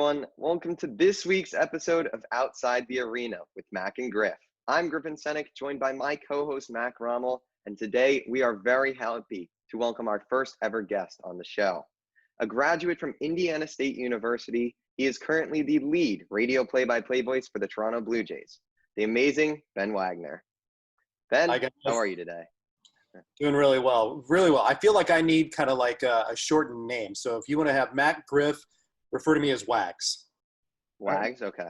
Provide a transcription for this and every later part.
everyone. Welcome to this week's episode of Outside the Arena with Mac and Griff. I'm Griffin Senek, joined by my co-host Mac Rommel, and today we are very happy to welcome our first ever guest on the show. A graduate from Indiana State University, he is currently the lead radio play-by-play voice for the Toronto Blue Jays, the amazing Ben Wagner. Ben, Hi, guys. how are you today? Doing really well, really well. I feel like I need kind of like a shortened name. So if you want to have Matt Griff, refer to me as Wags. Wags? Okay.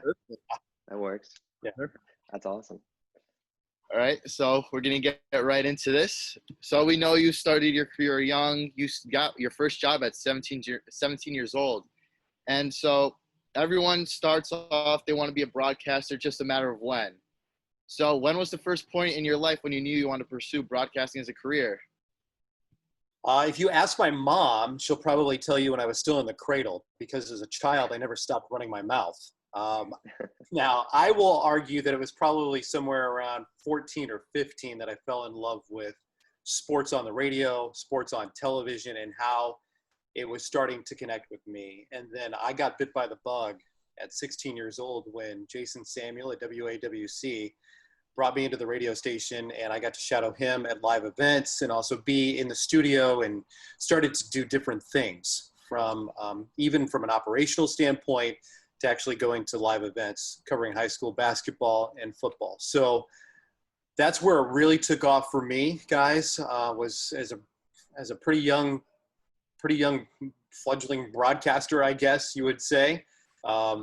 That works. Yeah. That's awesome. All right, so we're going to get right into this. So we know you started your career young. You got your first job at 17 years old. And so everyone starts off, they want to be a broadcaster, just a matter of when. So when was the first point in your life when you knew you wanted to pursue broadcasting as a career? If you ask my mom, she'll probably tell you when I was still in the cradle, because as a child, I never stopped running my mouth. Now, I will argue that it was probably somewhere around 14 or 15 that I fell in love with sports on the radio, sports on television, and how it was starting to connect with me. And then I got bit by the bug at 16 years old when Jason Samuel at WAWC brought me into the radio station, and I got to shadow him at live events and also be in the studio and started to do different things from even from an operational standpoint to actually going to live events covering high school basketball and football. So that's where it really took off for me, guys, was as a pretty young fledgling broadcaster, I guess you would say. But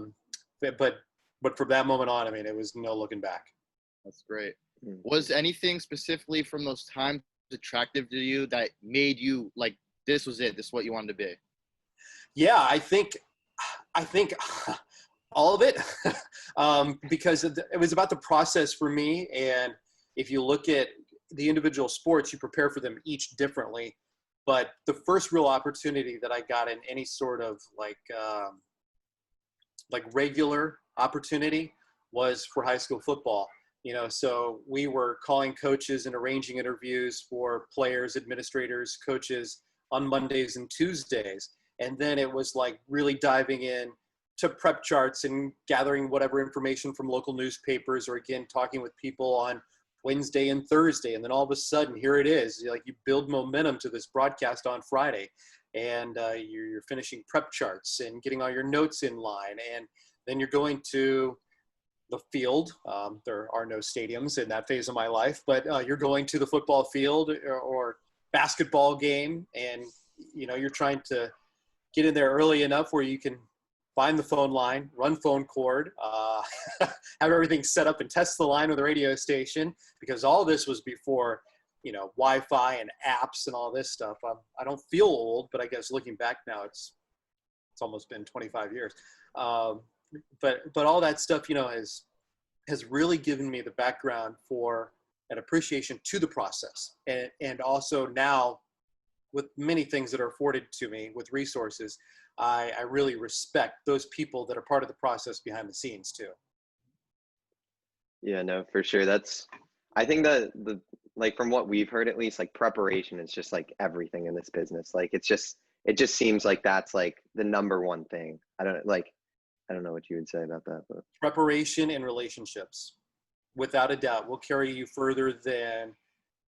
from that moment on, I mean, it was no looking back. That's great. Was anything specifically from those times attractive to you that made you like, this was it, this is what you wanted to be? Yeah, I think all of it, because it was about the process for me. And if you look at the individual sports, you prepare for them each differently. But the first real opportunity that I got in any sort of like regular opportunity was for high school football. You know, so we were calling coaches and arranging interviews for players, administrators, coaches on Mondays and Tuesdays. And then it was like really diving in to prep charts and gathering whatever information from local newspapers, or again, talking with people on Wednesday and Thursday. And then all of a sudden, here it is. Like, you build momentum to this broadcast on Friday, and you're finishing prep charts and getting all your notes in line. And then you're going to the field. There are no stadiums in that phase of my life, but you're going to the football field or basketball game, and you know, you're trying to get in there early enough where you can find the phone line, run phone cord, have everything set up and test the line with the radio station, because all this was before, you know, Wi-Fi and apps and all this stuff. I don't feel old, but I guess looking back now, it's almost been 25 years. But all that stuff, you know, has really given me the background for an appreciation to the process. And also now, with many things that are afforded to me with resources, I really respect those people that are part of the process behind the scenes too. Yeah, no, for sure. I think that like from what we've heard, at least, like preparation is just like everything in this business. Like it just seems like that's like the number one thing. I don't know what you would say about that, but Preparation and relationships, without a doubt, will carry you further than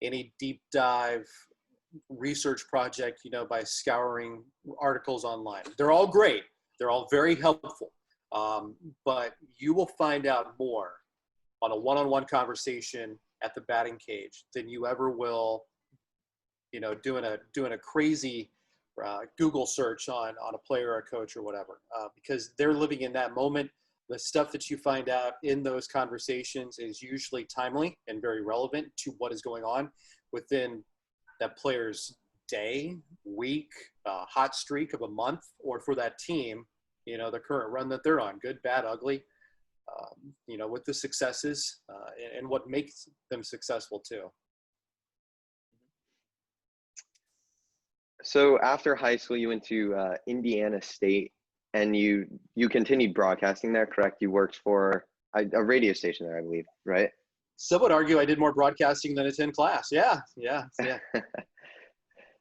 any deep dive research project, you know, by scouring articles online. They're all great. They're all very helpful. But you will find out more on a one-on-one conversation at the batting cage than you ever will, you know, doing a crazy Google search on a player or a coach or whatever, because they're living in that moment. The stuff that you find out in those conversations is usually timely and very relevant to what is going on within that player's day, week, hot streak of a month, or for that team, you know, the current run that they're on, good, bad, ugly, you know, with the successes and what makes them successful too. So after high school, you went to Indiana State, and you continued broadcasting there, correct? You worked for a radio station there, I believe, right? Some would argue I did more broadcasting than attend class. Yeah.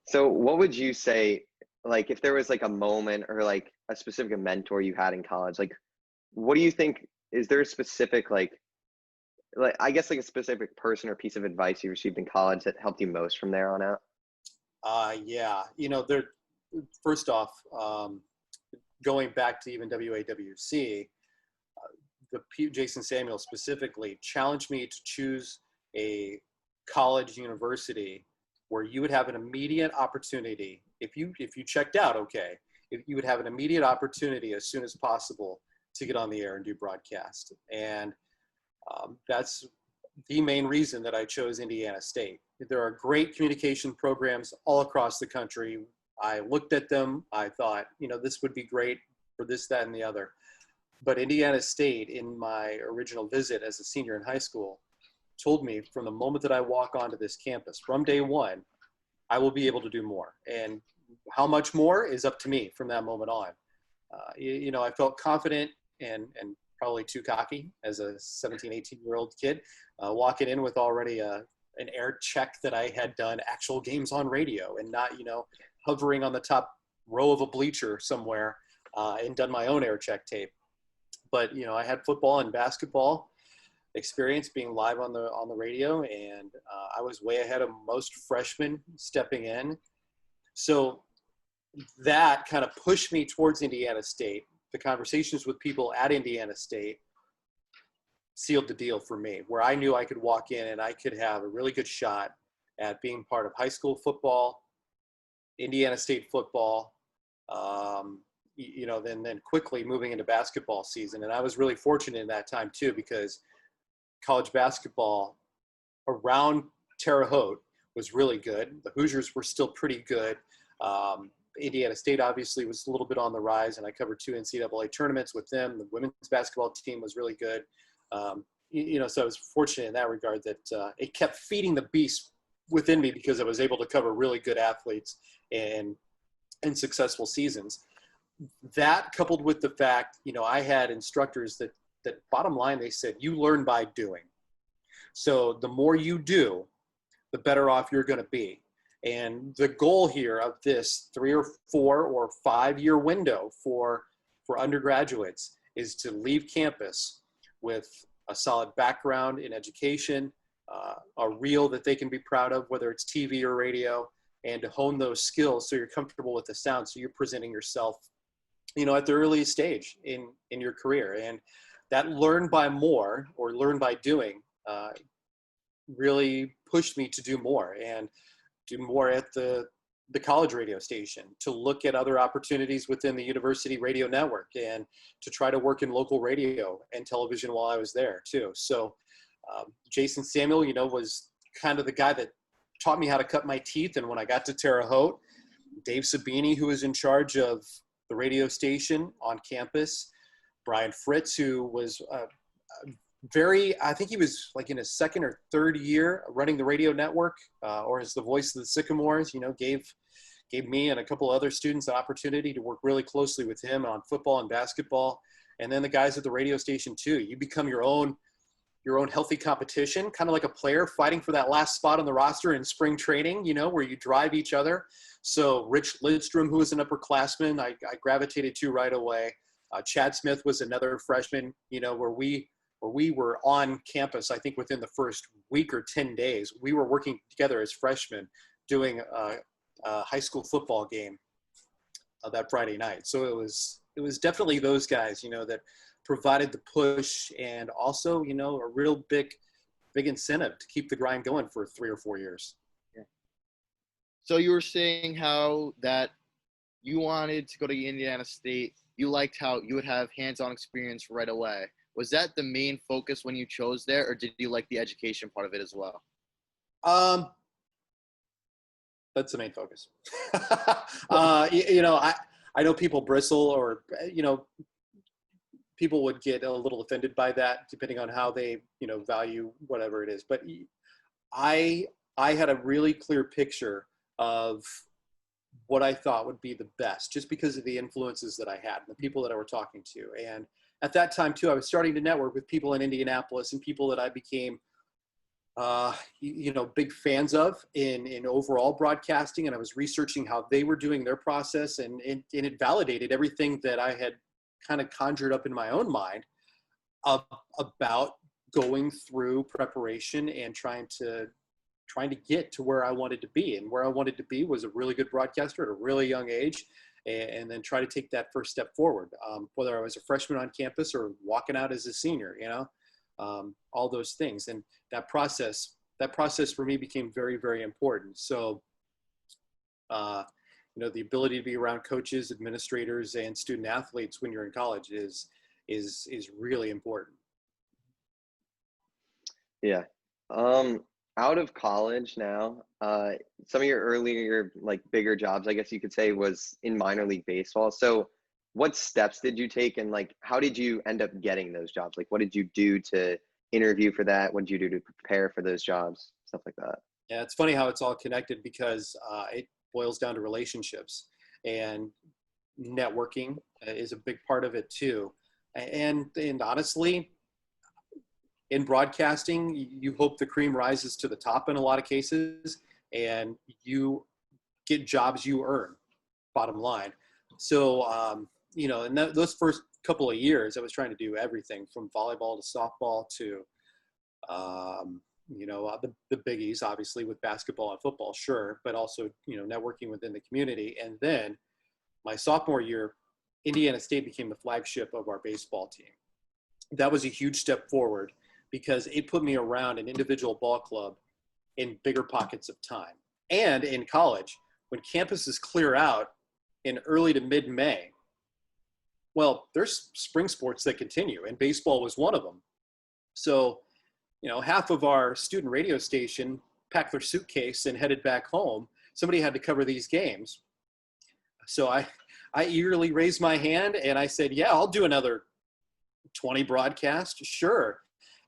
So what would you say like if there was like a moment or like a specific mentor you had in college, like what do you think, is there a specific like I guess like a specific person or piece of advice you received in college that helped you most from there on out? Yeah, there. First off, going back to even WAWC, Jason Samuel specifically challenged me to choose a college university where you would have an immediate opportunity if you checked out. Okay, if you would have an immediate opportunity as soon as possible to get on the air and do broadcast, and that's the main reason that I chose Indiana State. There are great communication programs all across the country. I looked at them. I thought, this would be great for this, that, and the other. But Indiana State, in my original visit as a senior in high school, told me from the moment that I walk onto this campus, from day one, I will be able to do more. And how much more is up to me from that moment on. I felt confident and probably too cocky as a 17, 18-year-old kid, walking in with already an air check that I had done actual games on radio and not, hovering on the top row of a bleacher somewhere and done my own air check tape. But, I had football and basketball experience being live on the radio, and I was way ahead of most freshmen stepping in. So that kind of pushed me towards Indiana State. The conversations with people at Indiana State sealed the deal for me, where I knew I could walk in and I could have a really good shot at being part of high school football, Indiana State football, then quickly moving into basketball season. And I was really fortunate in that time too, because college basketball around Terre Haute was really good. The Hoosiers were still pretty good. Indiana State obviously was a little bit on the rise, and I covered 2 NCAA tournaments with them. The women's basketball team was really good. So I was fortunate in that regard that it kept feeding the beast within me, because I was able to cover really good athletes and successful seasons. That, coupled with the fact, I had instructors that bottom line, they said, you learn by doing. So the more you do, the better off you're going to be. And the goal here of this 3 or 4 or 5 year window for undergraduates is to leave campus with a solid background in education, a reel that they can be proud of, whether it's TV or radio, and to hone those skills so you're comfortable with the sound, so you're presenting yourself, at the earliest stage in your career. And that learn by more, or learn by doing, really pushed me to do more, and do more at the college radio station, to look at other opportunities within the university radio network, and to try to work in local radio and television while I was there too. So Jason Samuel, was kind of the guy that taught me how to cut my teeth. And when I got to Terre Haute, Dave Sabini, who was in charge of the radio station on campus, Brian Fritz, who was I think he was like in his 2nd or 3rd year running the radio network, or as the voice of the Sycamores, gave me and a couple other students an opportunity to work really closely with him on football and basketball. And then the guys at the radio station too. You become your own healthy competition, kind of like a player fighting for that last spot on the roster in spring training, where you drive each other. So Rich Lidstrom, who was an upperclassman, I gravitated to right away. Chad Smith was another freshman, where we were on campus, I think within the first week or 10 days, we were working together as freshmen doing a high school football game that Friday night. So it was definitely those guys, that provided the push, and also, a real big incentive to keep the grind going for 3 or 4 years. Yeah. So you were saying how that you wanted to go to Indiana State. You liked how you would have hands-on experience right away. Was that the main focus when you chose there, or did you like the education part of it as well? That's the main focus. I know people bristle, or, people would get a little offended by that, depending on how they, value whatever it is. But I had a really clear picture of what I thought would be the best, just because of the influences that I had and the people that I were talking to. And at that time too, I was starting to network with people in Indianapolis and people that I became big fans of in overall broadcasting. And I was researching how they were doing their process, and it validated everything that I had kind of conjured up in my own mind about going through preparation and trying to get to where I wanted to be. And where I wanted to be was a really good broadcaster at a really young age, and then try to take that first step forward, whether I was a freshman on campus or walking out as a senior, all those things. And that process for me became very, very important. So, the ability to be around coaches, administrators, and student athletes when you're in college is really important. Yeah. Out of college now, some of your earlier, like, bigger jobs, I guess you could say, was in minor league baseball. So what steps did you take, and, like, how did you end up getting those jobs? Like, what did you do to interview for that? What did you do to prepare for those jobs? Stuff like that. Yeah, it's funny how it's all connected, because it boils down to relationships, and networking is a big part of it too. And honestly, in broadcasting, you hope the cream rises to the top in a lot of cases, and you get jobs you earn, bottom line. So, in those first couple of years, I was trying to do everything from volleyball to softball to, the biggies, obviously, with basketball and football, sure, but also, networking within the community. And then my sophomore year, Indiana State became the flagship of our baseball team. That was a huge step forward, because it put me around an individual ball club in bigger pockets of time. And in college, when campuses clear out in early to mid-May, well, there's spring sports that continue, and baseball was one of them. So, half of our student radio station packed their suitcase and headed back home. Somebody had to cover these games. So I eagerly raised my hand, and I said, yeah, I'll do another 20 broadcasts, sure.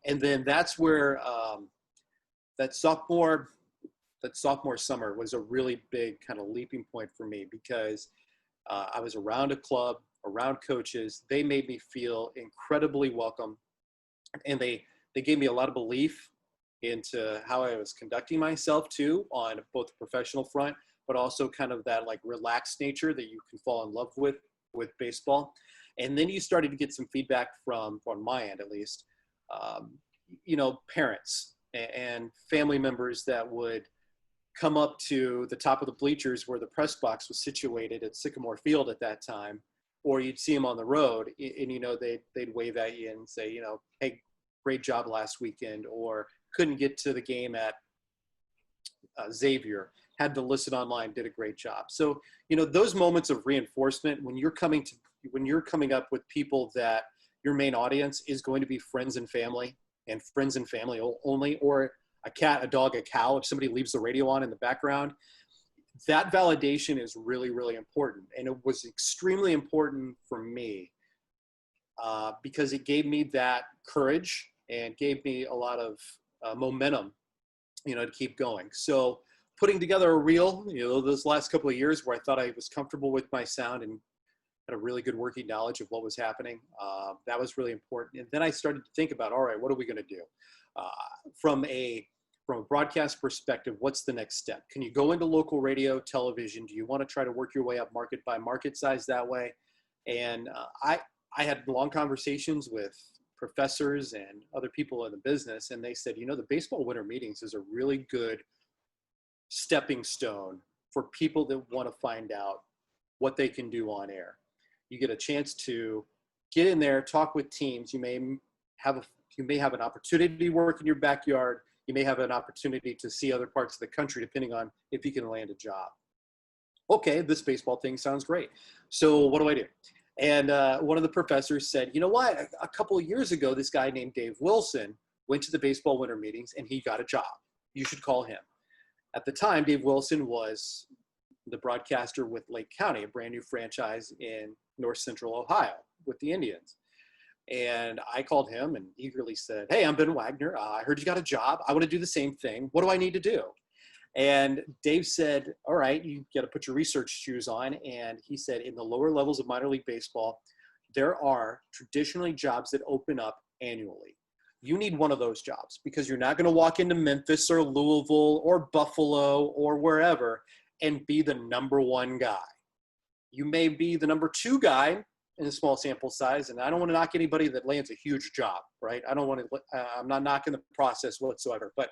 And then that's where that sophomore summer was a really big kind of leaping point for me, because I was around a club, around coaches. They made me feel incredibly welcome, and they gave me a lot of belief into how I was conducting myself too, on both the professional front, but also kind of that, like, relaxed nature that you can fall in love with baseball. And then you started to get some feedback from, on my end at least, parents and family members that would come up to the top of the bleachers where the press box was situated at Sycamore Field at that time, or you'd see them on the road, and they'd wave at you and say, hey, great job last weekend, or couldn't get to the game at Xavier, had to listen online, did a great job. So, those moments of reinforcement, when you're coming up with people that your main audience is going to be friends and family only, or a cat, a dog, a cow, if somebody leaves the radio on in the background, that validation is really, really important. And it was extremely important for me, because it gave me that courage and gave me a lot of momentum, to keep going. So putting together a reel, those last couple of years where I thought I was comfortable with my sound and had a really good working knowledge of what was happening, that was really important. And then I started to think about, all right, what are we going to do? From a broadcast perspective, what's the next step? Can you go into local radio, television? Do you want to try to work your way up market by market size that way? And I had long conversations with professors and other people in the business, and they said, the baseball winter meetings is a really good stepping stone for people that want to find out what they can do on air. You get a chance to get in there, talk with teams. You may have an opportunity to work in your backyard. You may have an opportunity to see other parts of the country, depending on if you can land a job. Okay, this baseball thing sounds great. So what do I do? And one of the professors said, you know what? A couple of years ago, this guy named Dave Wilson went to the baseball winter meetings, and he got a job. You should call him. At the time, Dave Wilson was the broadcaster with Lake County, a brand new franchise in North Central Ohio with the Indians. And I called him and eagerly said, hey, I'm Ben Wagner. I heard you got a job. I want to do the same thing. What do I need to do? And Dave said, all right, you got to put your research shoes on. And he said, in the lower levels of minor league baseball, there are traditionally jobs that open up annually. You need one of those jobs because you're not going to walk into Memphis or Louisville or Buffalo or wherever and be the number one guy. You may be the number two guy in a small sample size, and I don't want to knock anybody that lands a huge job, right? I don't want to, I'm not knocking the process whatsoever, but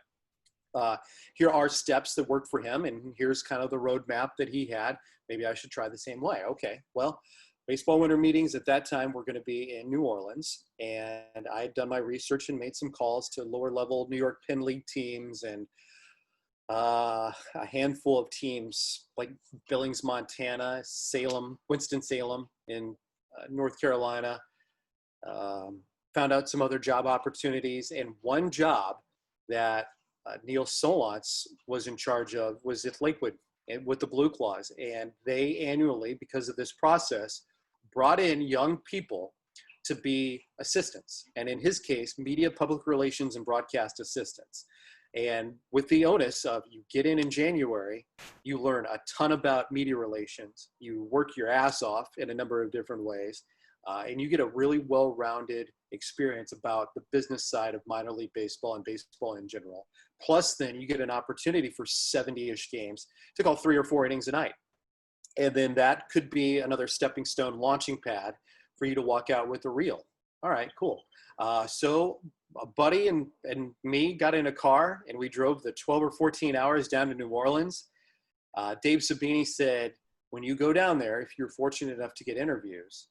here are steps that worked for him, and here's kind of the roadmap that he had. Maybe I should try the same way. Okay, well, baseball winter meetings at that time were going to be in New Orleans, and I had done my research and made some calls to lower level New York Penn League teams and a handful of teams like Billings, Montana, Salem, Winston-Salem in North Carolina. Found out some other job opportunities, and one job that Neil Solantz was in charge of was at Lakewood with the Blue Claws. And they annually, because of this process, brought in young people to be assistants. And in his case, media, public relations, and broadcast assistants. And with the onus of you get in January, you learn a ton about media relations, you work your ass off in a number of different ways, and you get a really well-rounded experience about the business side of minor league baseball and baseball in general. Plus, then you get an opportunity for 70-ish games to call 3 or 4 innings a night. And then that could be another stepping stone launching pad for you to walk out with a reel. All right, cool. So a buddy and me got in a car, and we drove the 12 or 14 hours down to New Orleans. Dave Sabini said, when you go down there, if you're fortunate enough to get interviews,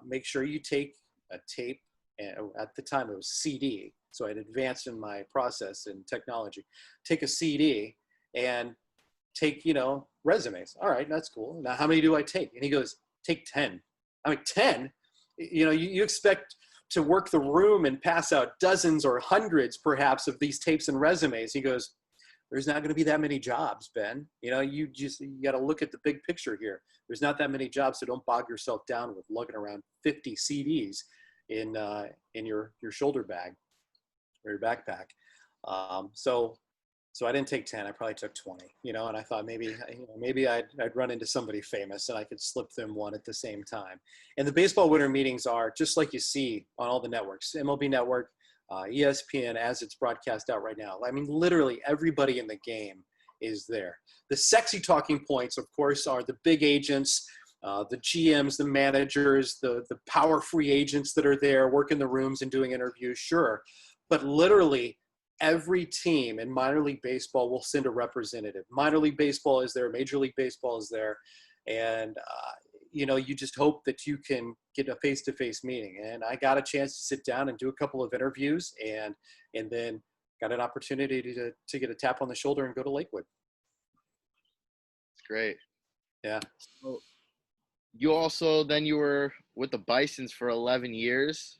make sure you take a tape. And at the time it was CD, so I'd advanced in my process and technology. Take a CD and take, resumes. All right, that's cool. Now, how many do I take? And he goes, take 10. I'm like, 10? You expect to work the room and pass out dozens or hundreds, perhaps, of these tapes and resumes. He goes, there's not going to be that many jobs, Ben. You got to look at the big picture here. There's not that many jobs, so don't bog yourself down with lugging around 50 CDs in your shoulder bag or your backpack. So I didn't take 10. I probably took 20. And I thought maybe I'd run into somebody famous and I could slip them one at the same time. And the baseball winter meetings are just like you see on all the networks, MLB Network, ESPN, as it's broadcast out right now. I mean, literally everybody in the game is there. The sexy talking points, of course, are the big agents, the GMs, the managers, the power free agents that are there working the rooms and doing interviews, sure. But literally every team in minor league baseball will send a representative. Minor league baseball is there, Major League Baseball is there. And, you just hope that you can get a face-to-face meeting. And I got a chance to sit down and do a couple of interviews and then got an opportunity to get a tap on the shoulder and go to Lakewood. It's great. Yeah. So you were with the Bisons for 11 years.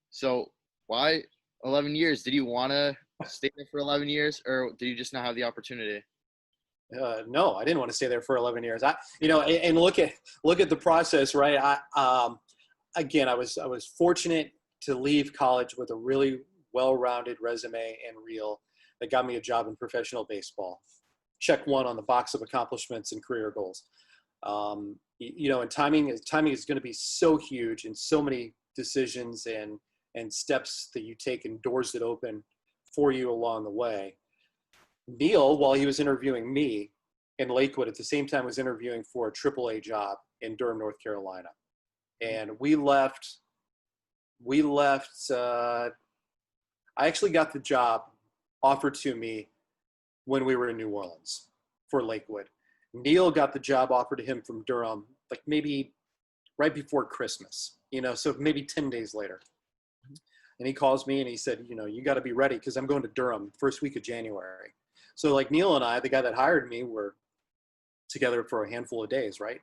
So why 11 years? Did you want to stay there for 11 years, or did you just not have the opportunity? No, I didn't want to stay there for 11 years. And look at the process, right? I was fortunate to leave college with a really well-rounded resume and reel that got me a job in professional baseball. Check one on the box of accomplishments and career goals. And timing is going to be so huge, and so many decisions and steps that you take and doors that open for you along the way. Neil, while he was interviewing me in Lakewood, at the same time was interviewing for a AAA job in Durham, North Carolina. And we left, I actually got the job offered to me when we were in New Orleans for Lakewood. Neil got the job offered to him from Durham, like maybe right before Christmas, so maybe 10 days later. And he calls me and he said, you got to be ready because I'm going to Durham first week of January. So like Neil and I, the guy that hired me, were together for a handful of days, right?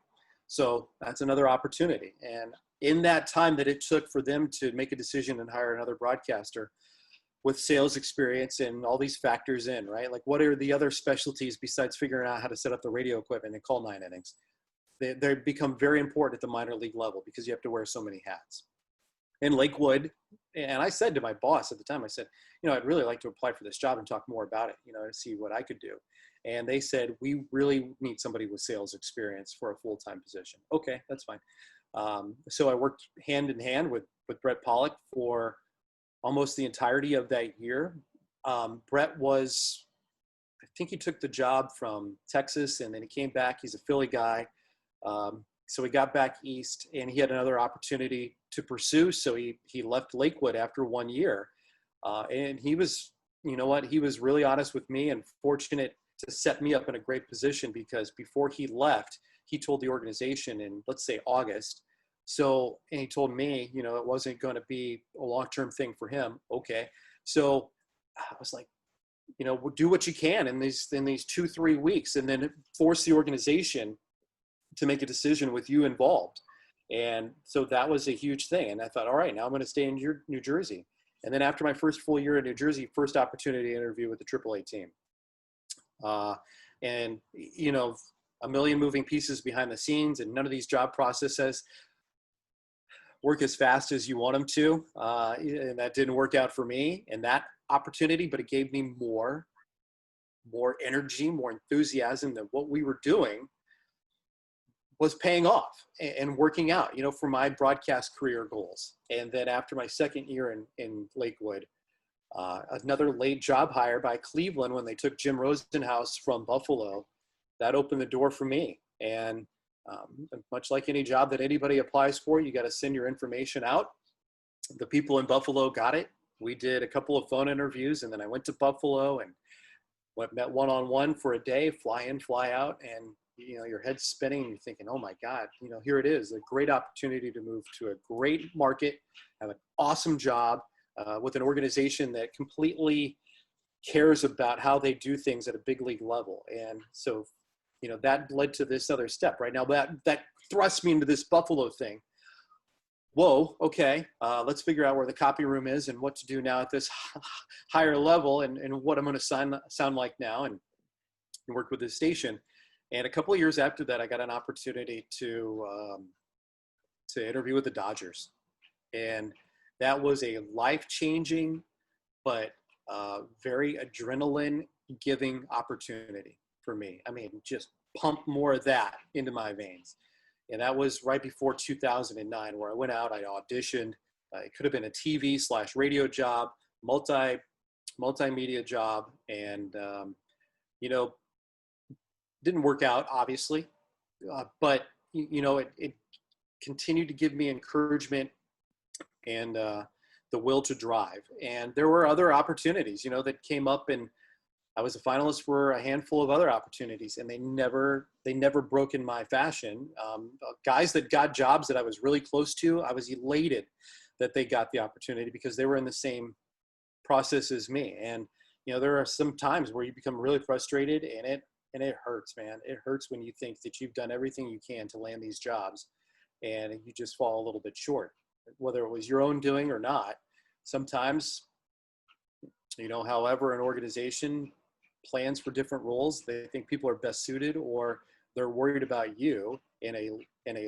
So that's another opportunity. And in that time that it took for them to make a decision and hire another broadcaster with sales experience and all these factors in, right? Like what are the other specialties besides figuring out how to set up the radio equipment and call 9 innings? They become very important at the minor league level because you have to wear so many hats. In Lakewood, and I said to my boss at the time, I said, I'd really like to apply for this job and talk more about it, to see what I could do. And they said, we really need somebody with sales experience for a full-time position. Okay, that's fine. So I worked hand in hand with Brett Pollock for almost the entirety of that year. Brett was, I think he took the job from Texas, and then he came back. He's a Philly guy. So he got back east, and he had another opportunity to pursue. So he left Lakewood after 1 year. And he was, you know what, he was really honest with me and fortunate to set me up in a great position, because before he left, he told the organization in, let's say, August. So, and he told me, you know, it wasn't going to be a long-term thing for him. Okay. So I was like, you know, do what you can in these 2-3 weeks, and then force the organization to make a decision with you involved. And so that was a huge thing. And I thought, all right, now I'm going to stay in New Jersey. And then after my first full year in New Jersey, first opportunity to interview with the AAA team. And, you know, a million moving pieces behind the scenes, and none of these job processes work as fast as you want them to. And that didn't work out for me in that opportunity, but it gave me more energy, more enthusiasm that what we were doing was paying off and working out, you know, for my broadcast career goals. And then after my second year in Lakewood, another late job hire by Cleveland when they took Jim Rosenhaus from Buffalo, that opened the door for me. And much like any job that anybody applies for, you got to send your information out. The people in Buffalo got it. We did a couple of phone interviews, and then I went to Buffalo and met one-on-one for a day, fly in, fly out. And, you know, your head's spinning and you're thinking, oh my God, you know, here it is, a great opportunity to move to a great market, have an awesome job with an organization that completely cares about how they do things at a big league level. And so, you know, that led to this other step right now that thrust me into this Buffalo thing. Whoa, okay, let's figure out where the copy room is and what to do now at this higher level, and what I'm going to sound like now, and work with this station. And a couple of years after that, I got an opportunity to interview with the Dodgers. And that was a life-changing but very adrenaline-giving opportunity for me. I mean, just pump more of that into my veins. And that was right before 2009, where I went out, I auditioned. It could have been a TV/radio job, multimedia job. And, you know, didn't work out, obviously. But, you know, it continued to give me encouragement and the will to drive. And there were other opportunities, you know, that came up, and I was a finalist for a handful of other opportunities, and they never broke in my fashion. Guys that got jobs that I was really close to, I was elated that they got the opportunity because they were in the same process as me. And, you know, there are some times where you become really frustrated, and it hurts, man. It hurts when you think that you've done everything you can to land these jobs and you just fall a little bit short, whether it was your own doing or not. Sometimes, you know, however an organization plans for different roles, they think people are best suited, or they're worried about you in a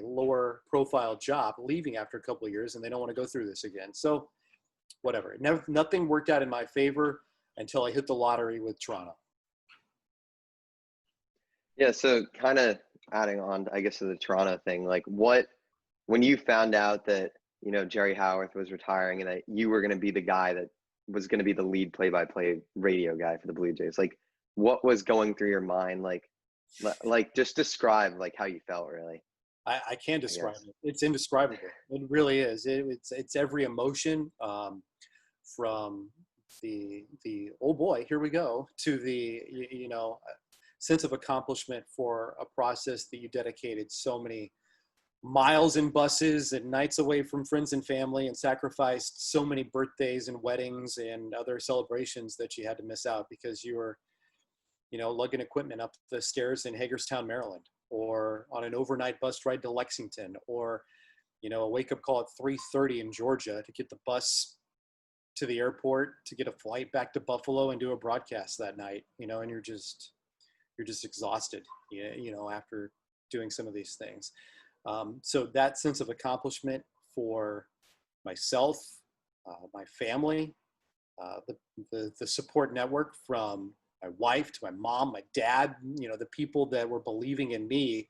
lower profile job leaving after a couple of years, and they don't want to go through this again. So whatever, nothing worked out in my favor until I hit the lottery with Toronto. Yeah, so kind of adding on, I guess, to the Toronto thing, like when you found out that, you know, Jerry Howarth was retiring and that you were going to be the guy that was going to be the lead play-by-play radio guy for the Blue Jays, like, what was going through your mind? Like just describe like how you felt, really. I can't describe it. It's indescribable. It really is. It's every emotion, from the oh boy, here we go, to the, you know, sense of accomplishment for a process that you dedicated so many miles in buses and nights away from friends and family, and sacrificed so many birthdays and weddings and other celebrations that you had to miss out because you were, you know, lugging equipment up the stairs in Hagerstown, Maryland, or on an overnight bus ride to Lexington, or, you know, a wake-up call at 3:30 in Georgia to get the bus to the airport, to get a flight back to Buffalo and do a broadcast that night, you know, and you're just exhausted, you know, after doing some of these things. So that sense of accomplishment for myself, my family, the support network from my wife to my mom, my dad, you know, the people that were believing in me,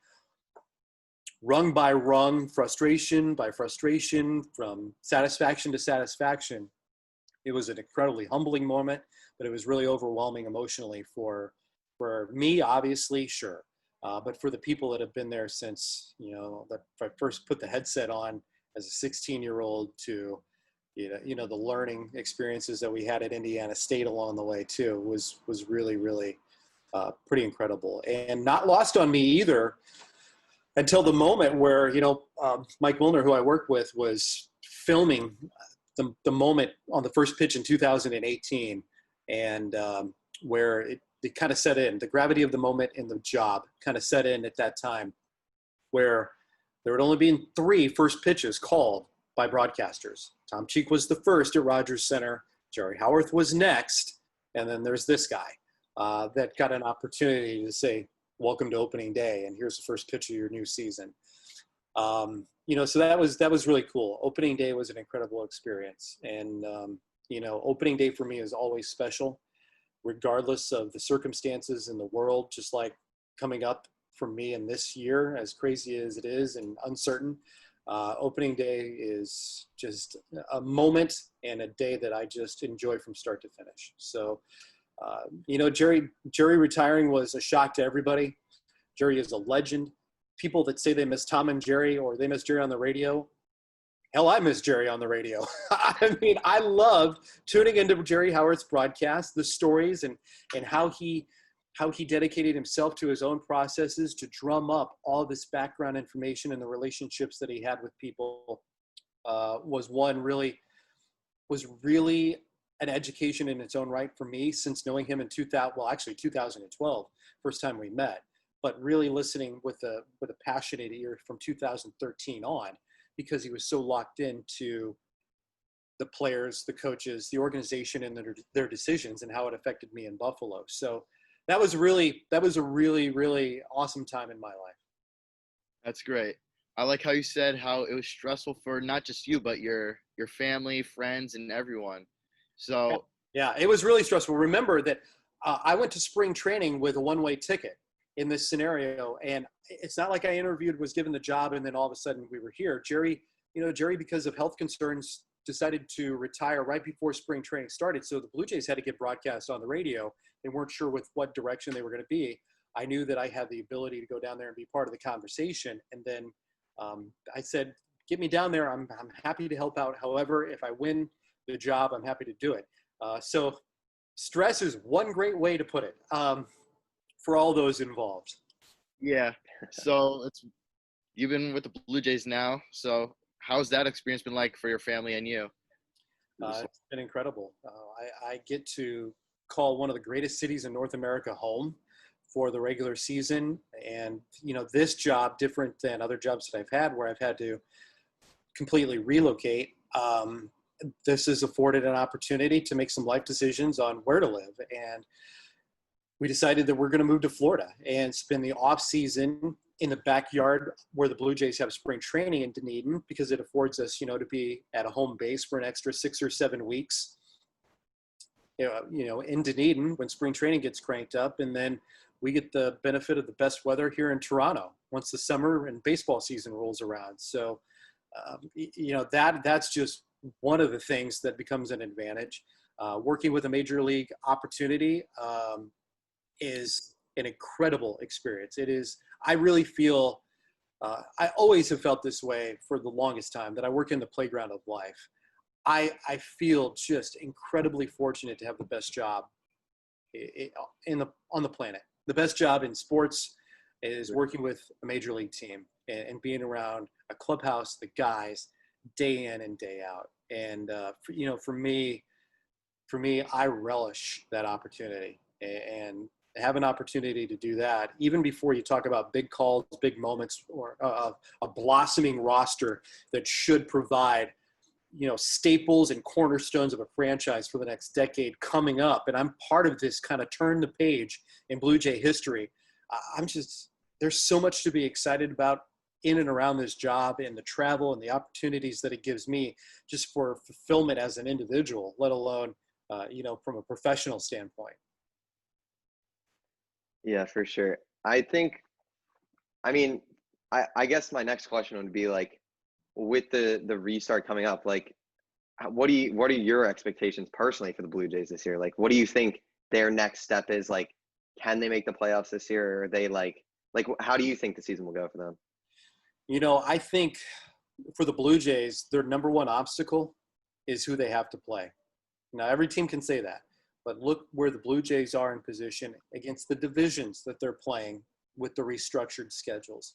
rung by rung, frustration by frustration, from satisfaction to satisfaction, It was an incredibly humbling moment, but it was really overwhelming emotionally for me, obviously, sure. But for the people that have been there since, that I first put the headset on as a 16-year-old to, the learning experiences that we had at Indiana State along the way too was really, really pretty incredible. And not lost on me either until the moment where, Mike Wilner, who I worked with, was filming the moment on the first pitch in 2018, and where it kind of set in. The gravity of the moment in the job kind of set in at that time, where there had only been 3 first pitches called by broadcasters. Tom Cheek was the first at Rogers Center. Jerry Howarth was next. And then there's this guy that got an opportunity to say, welcome to opening day, and here's the first pitch of your new season. So that was really cool. Opening day was an incredible experience. And, opening day for me is always special, regardless of the circumstances in the world, just like coming up for me in this year, as crazy as it is and uncertain. Opening day is just a moment and a day that I just enjoy from start to finish. So, Jerry retiring was a shock to everybody. Jerry is a legend. People that say they miss Tom and Jerry or they miss Jerry on the radio, hell, I miss Jerry on the radio. I mean, I loved tuning into Jerry Howarth's broadcast, the stories and how he dedicated himself to his own processes to drum up all this background information, and the relationships that he had with people was really an education in its own right for me, since knowing him in 2012, first time we met, but really listening with a passionate ear from 2013 on, because he was so locked into the players, the coaches, the organization, and their decisions and how it affected me in Buffalo. So that was a really, really awesome time in my life. That's great. I like how you said how it was stressful for not just you, but your family, friends, and everyone. So yeah, it was really stressful. Remember that I went to spring training with a one-way ticket in this scenario, and it's not like I interviewed, was given the job, and then all of a sudden we were here. Jerry, because of health concerns, decided to retire right before spring training started. So the Blue Jays had to get broadcast on the radio. They weren't sure with what direction they were going to be. I knew that I had the ability to go down there and be part of the conversation. And then I said, get me down there. I'm happy to help out. However, if I win the job, I'm happy to do it. So stress is one great way to put it for all those involved. Yeah. So you've been with the Blue Jays now. So how's that experience been like for your family and you? It's been incredible. I get to call one of the greatest cities in North America home for the regular season. And, this job, different than other jobs that I've had where I've had to completely relocate, this has afforded an opportunity to make some life decisions on where to live. And we decided that we're going to move to Florida and spend the off season in the backyard where the Blue Jays have spring training in Dunedin, because it affords us, to be at a home base for an extra 6 or 7 weeks, in Dunedin when spring training gets cranked up. And then we get the benefit of the best weather here in Toronto once the summer and baseball season rolls around. So, that's just one of the things that becomes an advantage. Working with a major league opportunity is an incredible experience. It is, I really feel, I always have felt this way for the longest time, that I work in the playground of life. I feel just incredibly fortunate to have the best job on the planet. The best job in sports is working with a major league team and being around a clubhouse, the guys, day in and day out. And for me, I relish that opportunity, and have an opportunity to do that, even before you talk about big calls, big moments, or a blossoming roster that should provide, staples and cornerstones of a franchise for the next decade coming up. And I'm part of this kind of turn the page in Blue Jay history. There's so much to be excited about in and around this job, and the travel and the opportunities that it gives me just for fulfillment as an individual, let alone, from a professional standpoint. Yeah, for sure. I guess my next question would be, like, with the restart coming up, like, what are your expectations personally for the Blue Jays this year? Like, what do you think their next step is? Like, can they make the playoffs this year? Or are they like how do you think the season will go for them? I think for the Blue Jays, their number one obstacle is who they have to play. Now, every team can say that, but look where the Blue Jays are in position against the divisions that they're playing with the restructured schedules.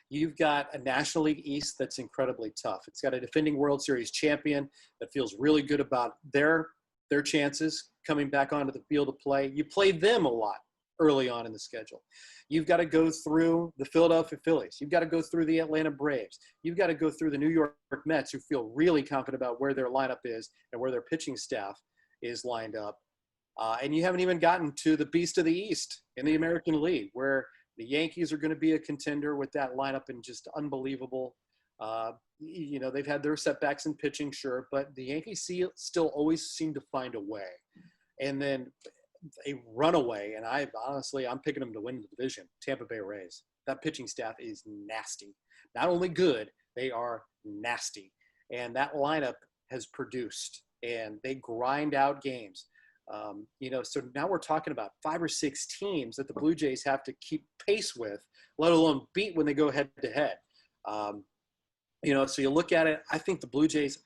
You've got a National League East that's incredibly tough. It's got a defending World Series champion that feels really good about their chances coming back onto the field to play. You played them a lot early on in the schedule. You've got to go through the Philadelphia Phillies. You've got to go through the Atlanta Braves. You've got to go through the New York Mets, who feel really confident about where their lineup is and where their pitching staff is lined up. And you haven't even gotten to the Beast of the East in the American League, where the Yankees are going to be a contender with that lineup and just unbelievable. They've had their setbacks in pitching, sure, but the Yankees still always seem to find a way. And then a runaway, and I'm picking them to win the division, Tampa Bay Rays. That pitching staff is nasty. Not only good, they are nasty. And that lineup has produced, and they grind out games. So now we're talking about 5 or 6 teams that the Blue Jays have to keep pace with, let alone beat when they go head to head. So you look at it, I think the Blue Jays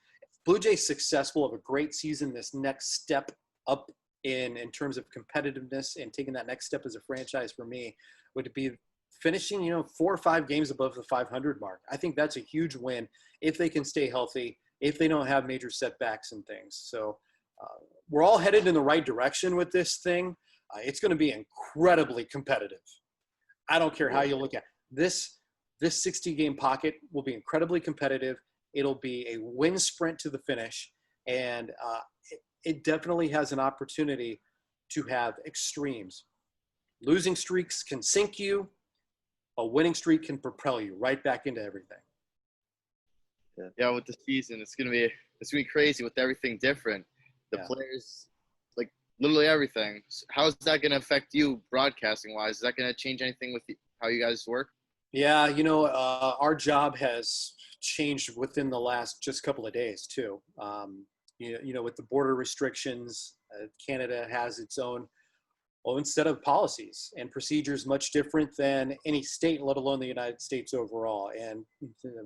successful of a great season, this next step up in terms of competitiveness and taking that next step as a franchise for me would be finishing, 4 or 5 games above the 500 mark. I think that's a huge win if they can stay healthy, if they don't have major setbacks and things. So, we're all headed in the right direction with this thing. It's going to be incredibly competitive. I don't care how you look at it. This 60-game pocket will be incredibly competitive. It'll be a win sprint to the finish, and it definitely has an opportunity to have extremes. Losing streaks can sink you. A winning streak can propel you right back into everything. Yeah, with the season, it's gonna be crazy with everything different. The players, like literally everything. How is that going to affect you broadcasting wise? Is that going to change anything with how you guys work? Yeah, our job has changed within the last just couple of days too. With the border restrictions, Canada has its own set of policies and procedures much different than any state, let alone the United States overall. And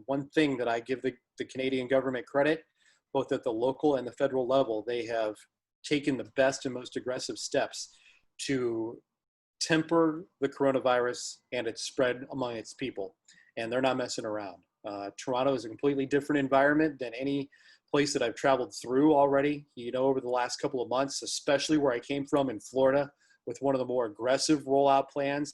one thing that I give the Canadian government credit, both at the local and the federal level, they have taken the best and most aggressive steps to temper the coronavirus and its spread among its people. And they're not messing around. Toronto is a completely different environment than any place that I've traveled through already, over the last couple of months, especially where I came from in Florida with one of the more aggressive rollout plans.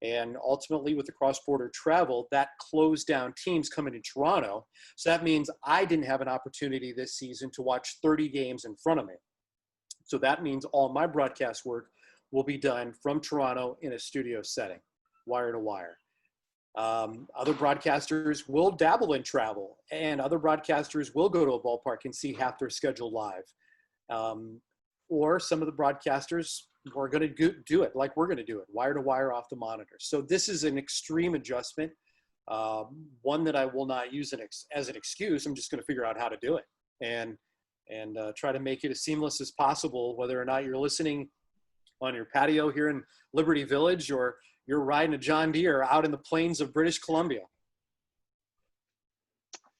And ultimately with the cross-border travel, that closed down teams coming to Toronto. So that means I didn't have an opportunity this season to watch 30 games in front of me. So that means all my broadcast work will be done from Toronto in a studio setting, wire to wire. Other broadcasters will dabble in travel, and other broadcasters will go to a ballpark and see half their schedule live. Or some of the broadcasters are going to do it like we're going to do it, wire to wire off the monitor. So this is an extreme adjustment, one that I will not use as an excuse. I'm just going to figure out how to do it and try to make it as seamless as possible, whether or not you're listening on your patio here in Liberty Village or you're riding a John Deere out in the plains of British Columbia.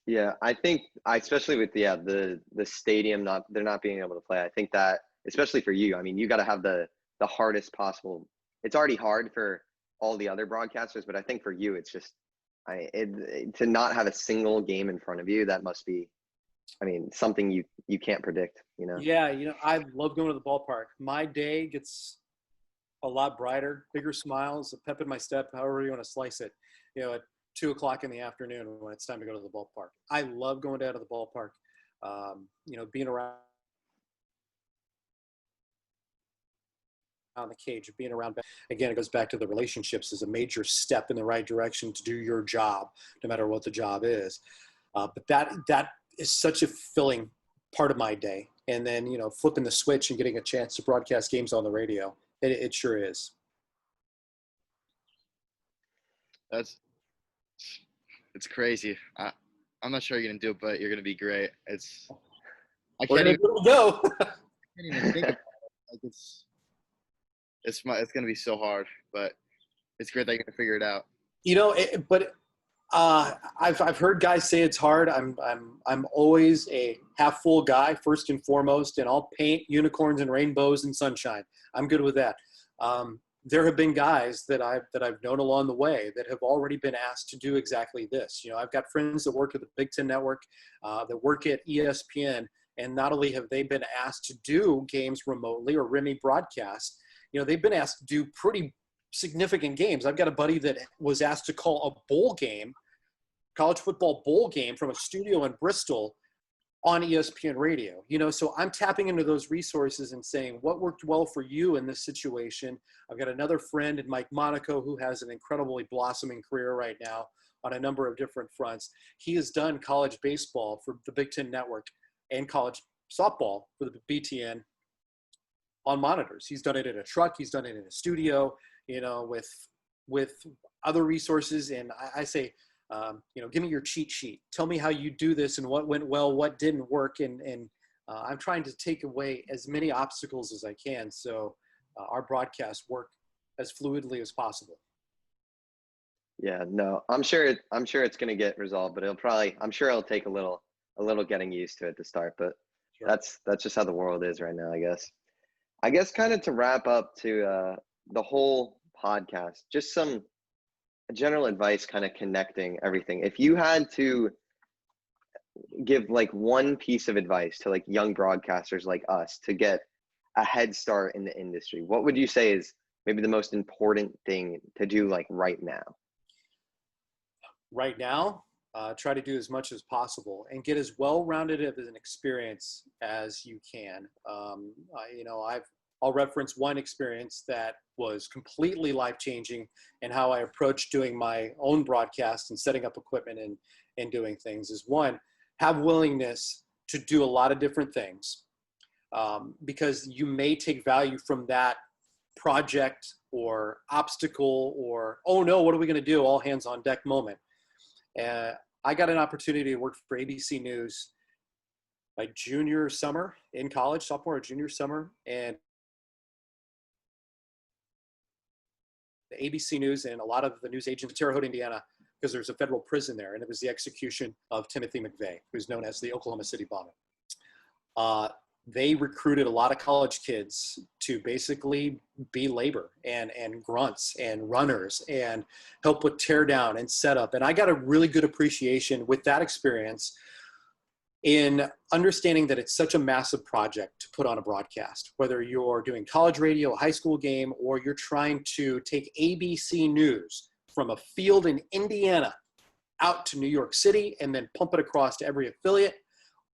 Yeah, I think especially with the stadium they're not being able to play. I think that especially for you, I mean, you got to have the hardest possible. It's already hard for all the other broadcasters, but I think for you, it's just to not have a single game in front of you. That must be, I mean, something you can't predict. Yeah, I love going to the ballpark. My day gets a lot brighter, bigger smiles, a pep in my step, however you want to slice it. At 2:00 in the afternoon when it's time to go to the ballpark. I love going down to the ballpark. Being around the cage, being around. Again, it goes back to the relationships as a major step in the right direction to do your job, no matter what the job is. But that is such a filling part of my day. And then, flipping the switch and getting a chance to broadcast games on the radio, it sure is. It's crazy. I'm not sure you're going to do it, but you're going to be great. I We're can't even, gonna go. I can't even think about it. Like it's gonna be so hard, but it's great that you're gonna figure it out. But I've heard guys say it's hard. I'm always a half full guy first and foremost, and I'll paint unicorns and rainbows and sunshine. I'm good with that. There have been guys that I've known along the way that have already been asked to do exactly this. I've got friends that work at the Big Ten Network, that work at ESPN, and not only have they been asked to do games remotely or Remy broadcast, they've been asked to do pretty significant games. I've got a buddy that was asked to call a bowl game, college football bowl game, from a studio in Bristol on ESPN radio. So I'm tapping into those resources and saying, what worked well for you in this situation? I've got another friend in Mike Monaco who has an incredibly blossoming career right now on a number of different fronts. He has done college baseball for the Big Ten Network and college softball for the BTN on monitors. He's done it in a truck. He's done it in a studio, with other resources. And I say, give me your cheat sheet. Tell me how you do this and what went well, what didn't work. And I'm trying to take away as many obstacles as I can, so our broadcasts work as fluidly as possible. Yeah, no, I'm sure it's going to get resolved, but I'm sure it'll take a little getting used to it to start, but Sure. that's just how the world is right now, I guess. Kind of to wrap up to the whole podcast, just some general advice, kind of connecting everything. If you had to give like one piece of advice to like young broadcasters like us to get a head start in the industry, what would you say is maybe the most important thing to do like right now? Right now, try to do as much as possible and get as well-rounded of an experience as you can. I'll reference one experience that was completely life-changing and how I approached doing my own broadcast and setting up equipment and doing things is, one, have willingness to do a lot of different things, because you may take value from that project or obstacle or, oh no, what are we going to do? All hands on deck moment. I got an opportunity to work for ABC News my junior summer in college, sophomore or junior summer, and the ABC News and a lot of the news agents in Terre Haute, Indiana, because there's a federal prison there, and it was the execution of Timothy McVeigh, who's known as the Oklahoma City bombing. They recruited a lot of college kids to basically be labor and grunts and runners and help with tear down and setup. And I got a really good appreciation with that experience in understanding that it's such a massive project to put on a broadcast, whether you're doing college radio, a high school game, or you're trying to take ABC News from a field in Indiana out to New York City and then pump it across to every affiliate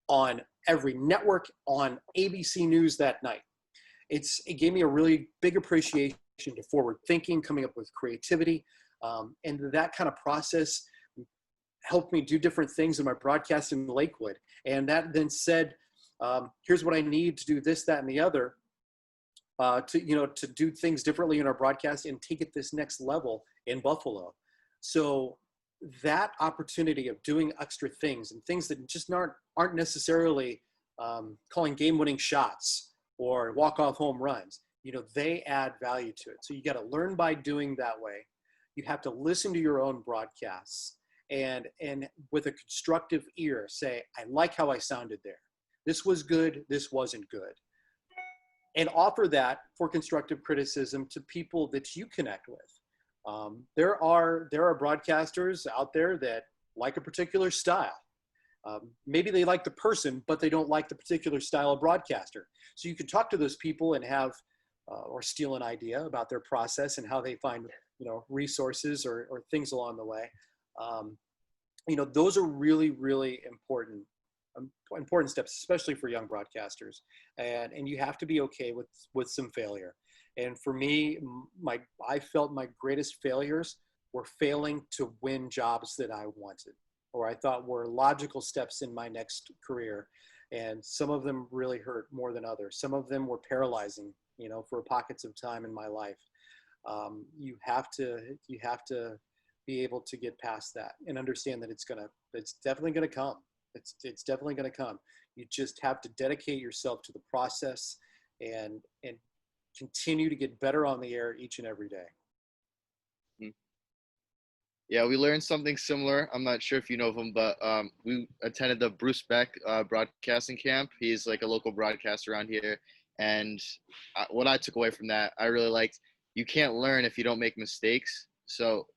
on every network on ABC News that night. It gave me a really big appreciation to forward thinking, coming up with creativity, and that kind of process helped me do different things in my broadcast in Lakewood. And that then said, here's what I need to do this, that, and the other, to do things differently in our broadcast and take it this next level in Buffalo. So that opportunity of doing extra things and things that just aren't necessarily calling game-winning shots or walk-off home runs, they add value to it. So you got to learn by doing that way. You have to listen to your own broadcasts and with a constructive ear say, I like how I sounded there. This was good. This wasn't good. And offer that for constructive criticism to people that you connect with. There are broadcasters out there that like a particular style. Maybe they like the person, but they don't like the particular style of broadcaster. So you could talk to those people and have, or steal an idea about their process and how they find, resources or things along the way. Those are really, really important steps, especially for young broadcasters. And you have to be okay with some failure. And for me, I felt my greatest failures were failing to win jobs that I wanted, or I thought were logical steps in my next career. And some of them really hurt more than others. Some of them were paralyzing, for pockets of time in my life. You have to be able to get past that and understand that it's definitely going to come. It's definitely going to come. You just have to dedicate yourself to the process and continue to get better on the air each and every day. Yeah, we learned something similar. I'm not sure if you know of him, but we attended the Bruce Beck broadcasting camp. He's like a local broadcaster around here. And what I took away from that, I really liked, you can't learn if you don't make mistakes. So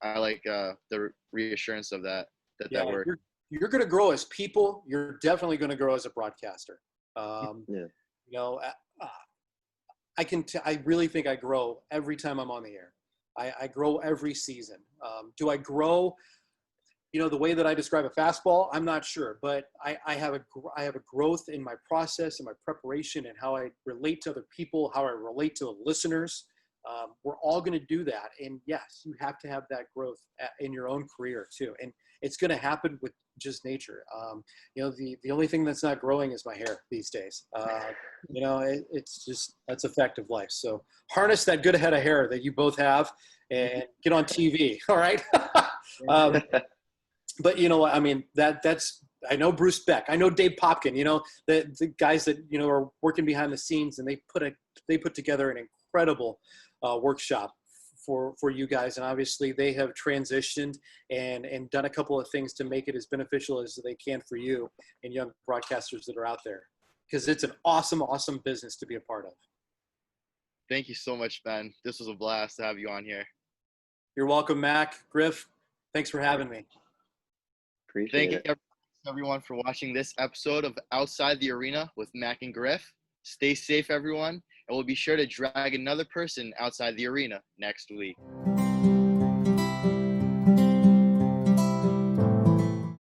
I like the reassurance of that word. You're going to grow as people. You're definitely going to grow as a broadcaster. Yeah. You know, I really think I grow every time I'm on the air. I grow every season. Do I grow, the way that I describe a fastball? I'm not sure, but I have a growth in my process and my preparation and how I relate to other people, how I relate to the listeners. We're all going to do that. And yes, you have to have that growth in your own career too. And it's going to happen with just nature. The only thing that's not growing is my hair these days. It's just, that's a fact of life. So harness that good head of hair that you both have and get on TV. All right. But I know Bruce Beck, I know Dave Popkin, the guys that, are working behind the scenes, and they put together an incredible workshop for you guys. And obviously they have transitioned and done a couple of things to make it as beneficial as they can for you and young broadcasters that are out there, because it's an awesome, awesome business to be a part of. Thank you so much, Ben. This was a blast to have you on here. You're welcome, Mac. Griff, thanks for having me. Appreciate it. Thank you everyone for watching this episode of Outside the Arena with Mac and Griff. Stay safe, everyone, and we'll be sure to drag another person outside the arena next week.